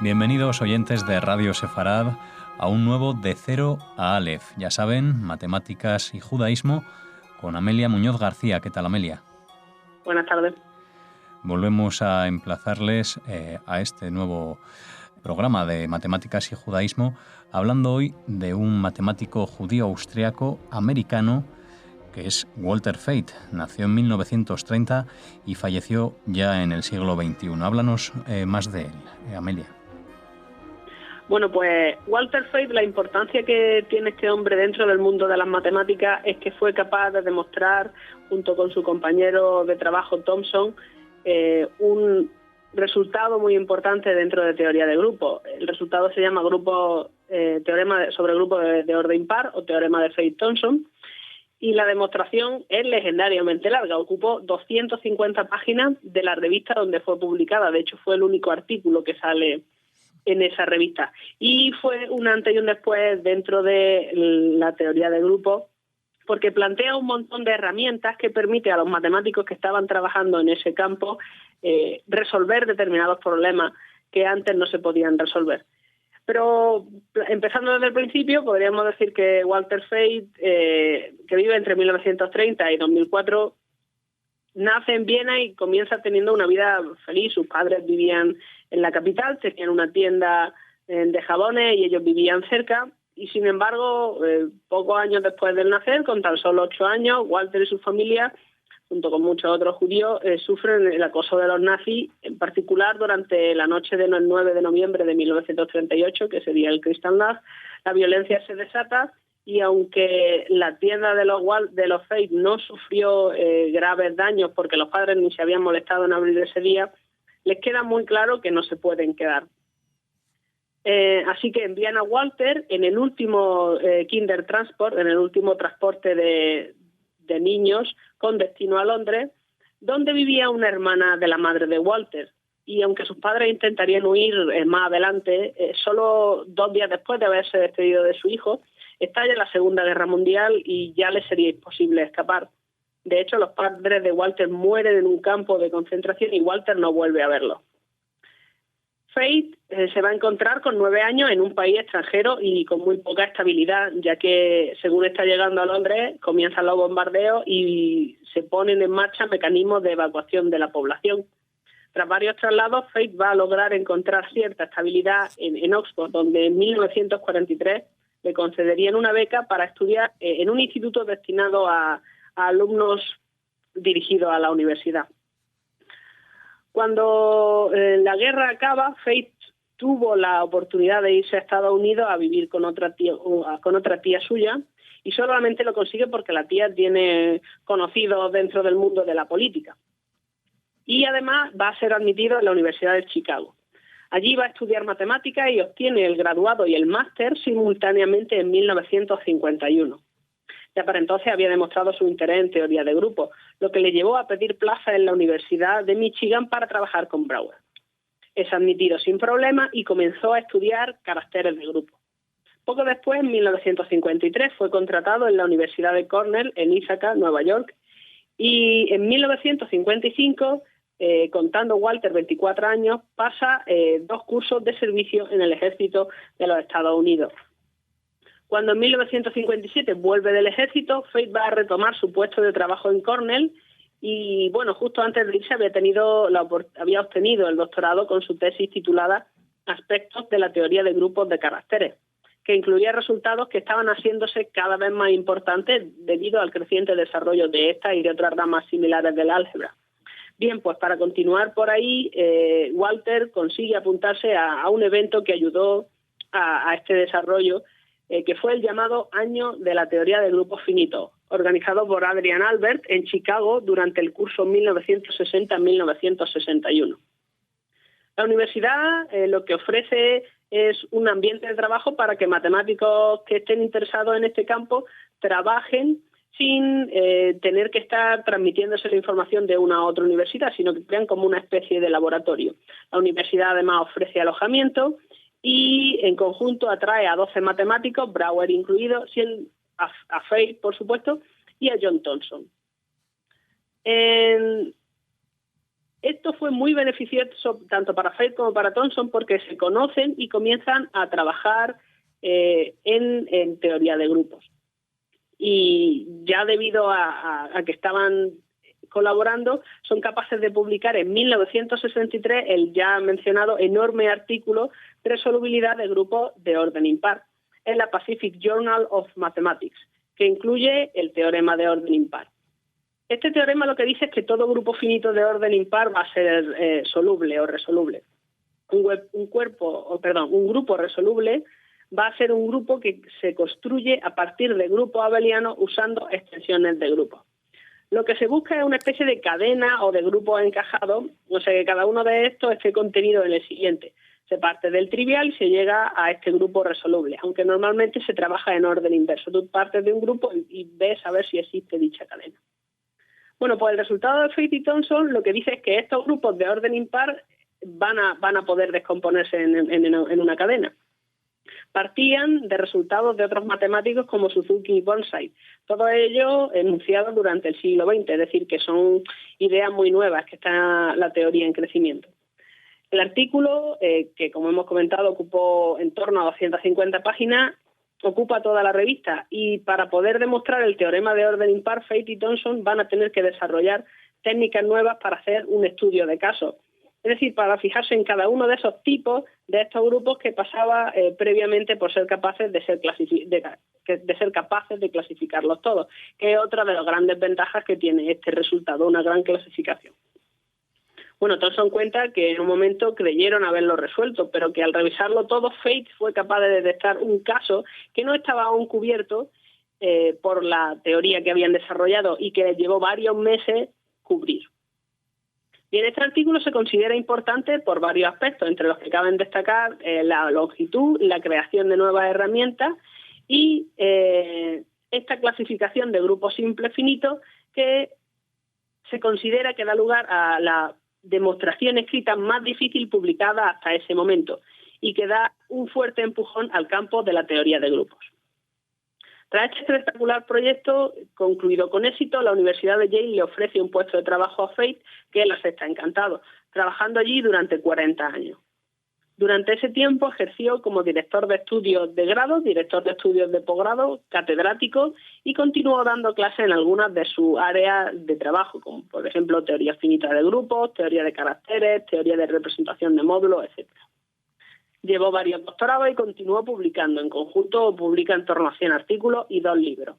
Bienvenidos oyentes de Radio Sefarad a un nuevo De Cero a Aleph. Ya saben, matemáticas y judaísmo con Amelia Muñoz García. ¿Qué tal, Amelia? Buenas tardes. Volvemos a emplazarles a este nuevo programa de matemáticas y judaísmo, hablando hoy de un matemático judío austriaco americano que es Walter Feit. Nació en 1930 y falleció ya en el siglo XXI. Háblanos más de él, Amelia. Bueno, pues Walter Feit, la importancia que tiene este hombre dentro del mundo de las matemáticas es que fue capaz de demostrar, junto con su compañero de trabajo Thomson, un resultado muy importante dentro de teoría de grupos. El resultado se llama teorema sobre grupos de orden par o teorema de Feit-Thomson, y la demostración es legendariamente larga. Ocupó 250 páginas de la revista donde fue publicada. De hecho, fue el único artículo que sale en esa revista. Y fue un antes y un después dentro de la teoría de grupos, porque plantea un montón de herramientas que permite a los matemáticos que estaban trabajando en ese campo resolver determinados problemas que antes no se podían resolver. Pero empezando desde el principio, podríamos decir que Walter Feit, que vive entre 1930 y 2004, nace en Viena y comienza teniendo una vida feliz. Sus padres vivían en la capital, tenían una tienda de jabones y ellos vivían cerca. Y sin embargo, pocos años después del nacer, con tan solo 8 años, Walter y su familia, junto con muchos otros judíos, sufren el acoso de los nazis, en particular durante la noche del 9 de noviembre de 1938, que sería el Kristallnacht. La violencia se desata y aunque la tienda de los Feit no sufrió graves daños porque los padres ni se habían molestado en abrir ese día, les queda muy claro que no se pueden quedar. Así que envían a Walter en el último Kindertransport, en el último transporte de niños con destino a Londres, donde vivía una hermana de la madre de Walter. Y aunque sus padres intentarían huir más adelante, solo 2 días después de haberse despedido de su hijo, estalla la Segunda Guerra Mundial y ya les sería imposible escapar. De hecho, los padres de Walter mueren en un campo de concentración y Walter no vuelve a verlos. Feit se va a encontrar con 9 años en un país extranjero y con muy poca estabilidad, ya que según está llegando a Londres comienzan los bombardeos y se ponen en marcha mecanismos de evacuación de la población. Tras varios traslados, Feit va a lograr encontrar cierta estabilidad en Oxford, donde en 1943 le concederían una beca para estudiar en un instituto destinado a alumnos dirigidos a la universidad. Cuando la guerra acaba, Feit tuvo la oportunidad de irse a Estados Unidos a vivir con otra tía suya, y solamente lo consigue porque la tía tiene conocidos dentro del mundo de la política. Y además va a ser admitido en la Universidad de Chicago. Allí va a estudiar matemáticas y obtiene el graduado y el máster simultáneamente en 1951. Ya para entonces había demostrado su interés en teoría de grupos, lo que le llevó a pedir plaza en la Universidad de Michigan para trabajar con Brouwer. Es admitido sin problema y comenzó a estudiar caracteres de grupo. Poco después, en 1953, fue contratado en la Universidad de Cornell en Ithaca, Nueva York, y en 1955, contando Walter 24 años, pasa 2 cursos de servicio en el ejército de los Estados Unidos. Cuando en 1957 vuelve del ejército, Feit va a retomar su puesto de trabajo en Cornell y, bueno, justo antes de irse había obtenido el doctorado con su tesis titulada Aspectos de la teoría de grupos de caracteres, que incluía resultados que estaban haciéndose cada vez más importantes debido al creciente desarrollo de esta y de otras ramas similares del álgebra. Bien, pues para continuar por ahí, Walter consigue apuntarse a un evento que ayudó a este desarrollo, que fue el llamado Año de la Teoría de Grupos Finitos, organizado por Adrian Albert en Chicago durante el curso 1960-1961. La universidad lo que ofrece es un ambiente de trabajo para que matemáticos que estén interesados en este campo trabajen sin tener que estar transmitiéndose la información de una a otra universidad, sino que crean como una especie de laboratorio. La universidad además ofrece alojamiento y en conjunto atrae a 12 matemáticos, Brouwer incluido, a Feit, por supuesto, y a John Thomson. En Esto fue muy beneficioso tanto para Fate como para Thomson porque se conocen y comienzan a trabajar en teoría de grupos. Y ya debido a que estaban colaborando, son capaces de publicar en 1963 el ya mencionado enorme artículo Resolubilidad de grupos de orden impar en la Pacific Journal of Mathematics, que incluye el teorema de orden impar. Este teorema lo que dice es que todo grupo finito de orden impar va a ser soluble o resoluble. Un grupo resoluble va a ser un grupo que se construye a partir de grupos abelianos usando extensiones de grupos. Lo que se busca es una especie de cadena o de grupos encajados, o sea que cada uno de estos esté contenido en el siguiente. Se parte del trivial y se llega a este grupo resoluble, aunque normalmente se trabaja en orden inverso. Tú partes de un grupo y ves a ver si existe dicha cadena. Bueno, pues el resultado de Fate y Thomson lo que dice es que estos grupos de orden impar van a poder descomponerse en una cadena. Partían de resultados de otros matemáticos como Suzuki y Burnside, todo ello enunciado durante el siglo XX, es decir, que son ideas muy nuevas, que está la teoría en crecimiento. El artículo, que como hemos comentado ocupó en torno a 250 páginas, ocupa toda la revista y para poder demostrar el teorema de orden impar, Fate y Thomson van a tener que desarrollar técnicas nuevas para hacer un estudio de casos. Es decir, para fijarse en cada uno de esos tipos de estos grupos que pasaba previamente por ser capaces de ser capaces de clasificarlos todos, que es otra de las grandes ventajas que tiene este resultado, una gran clasificación. Bueno, Thomson cuenta que en un momento creyeron haberlo resuelto, pero que al revisarlo todo, Fate fue capaz de detectar un caso que no estaba aún cubierto por la teoría que habían desarrollado y que les llevó varios meses cubrir. Bien, este artículo se considera importante por varios aspectos, entre los que caben destacar la longitud, la creación de nuevas herramientas y esta clasificación de grupos simples finitos que se considera que da lugar a la demostración escrita más difícil publicada hasta ese momento y que da un fuerte empujón al campo de la teoría de grupos. Tras este espectacular proyecto, concluido con éxito, la Universidad de Yale le ofrece un puesto de trabajo a Fate que él acepta encantado, trabajando allí durante 40 años. Durante ese tiempo ejerció como director de estudios de grado, director de estudios de posgrado, catedrático y continuó dando clases en algunas de sus áreas de trabajo, como por ejemplo teoría finita de grupos, teoría de caracteres, teoría de representación de módulos, etc. Llevó varios doctorados y continuó publicando. En conjunto publica en torno a 100 artículos y 2 libros.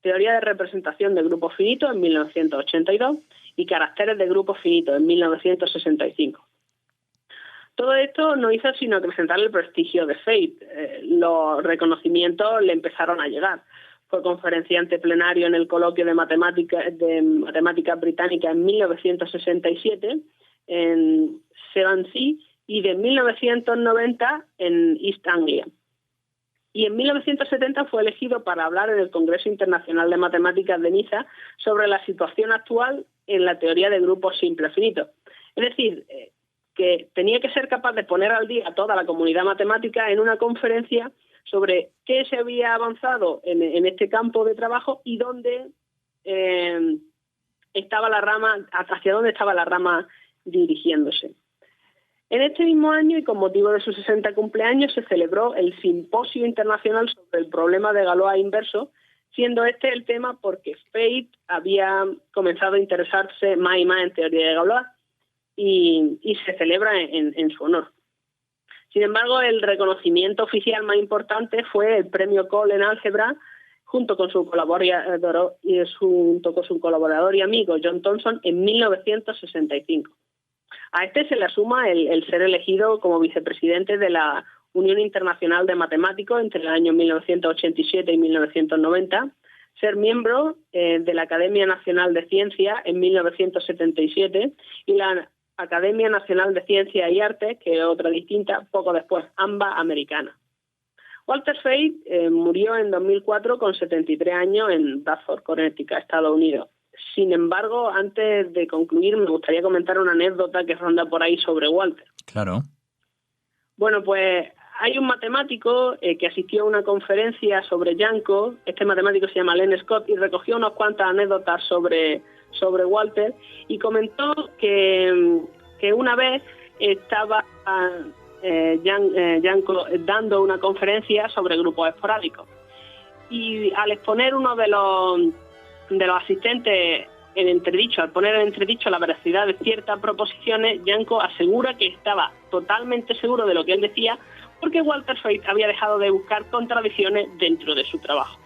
Teoría de representación de grupos finitos en 1982 y caracteres de grupos finitos en 1965. Todo esto no hizo sino acrecentar el prestigio de Fate. Los reconocimientos le empezaron a llegar. Fue conferenciante plenario en el coloquio de matemáticas británica en 1967 en Sevensea y de 1990 en East Anglia. Y en 1970 fue elegido para hablar en el Congreso Internacional de Matemáticas de Niza sobre la situación actual en la teoría de grupos simples finitos. Es decir, que tenía que ser capaz de poner al día a toda la comunidad matemática en una conferencia sobre qué se había avanzado en este campo de trabajo y dónde estaba la rama, hacia dónde estaba la rama dirigiéndose. En este mismo año, y con motivo de su 60 cumpleaños, se celebró el Simposio Internacional sobre el problema de Galois inverso, siendo este el tema porque Fate había comenzado a interesarse más y más en teoría de Galois y se celebra en su honor. Sin embargo, el reconocimiento oficial más importante fue el premio Cole en álgebra, junto con su colaborador y amigo John Thomson en 1965. A este se le suma el ser elegido como vicepresidente de la Unión Internacional de Matemáticos entre el año 1987 y 1990, ser miembro de la Academia Nacional de Ciencia en 1977 y la Academia Nacional de Ciencias y Artes, que es otra distinta, poco después, ambas americanas. Walter Fate murió en 2004 con 73 años en Bradford, Connecticut, Estados Unidos. Sin embargo, antes de concluir, me gustaría comentar una anécdota que ronda por ahí sobre Walter. Claro. Bueno, pues hay un matemático que asistió a una conferencia sobre Janko. Este matemático se llama Len Scott y recogió unas cuantas anécdotas sobre Walter, y comentó que una vez estaba Janko dando una conferencia sobre grupos esporádicos, y al exponer uno de los asistentes en entredicho, al poner en entredicho la veracidad de ciertas proposiciones, Janko asegura que estaba totalmente seguro de lo que él decía, porque Walter Frey había dejado de buscar contradicciones dentro de su trabajo.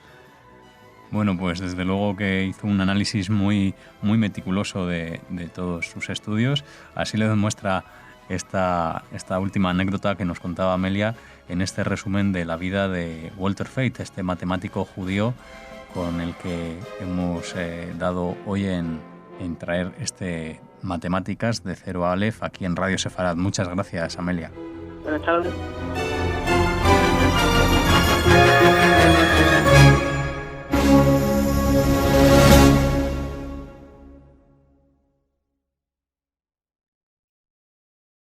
Bueno, pues desde luego que hizo un análisis muy meticuloso de todos sus estudios. Así le demuestra esta última anécdota que nos contaba Amelia en este resumen de la vida de Walter Fate, este matemático judío con el que hemos dado hoy en traer matemáticas de 0 a Aleph aquí en Radio Sefarad. Muchas gracias, Amelia. Buenas tardes.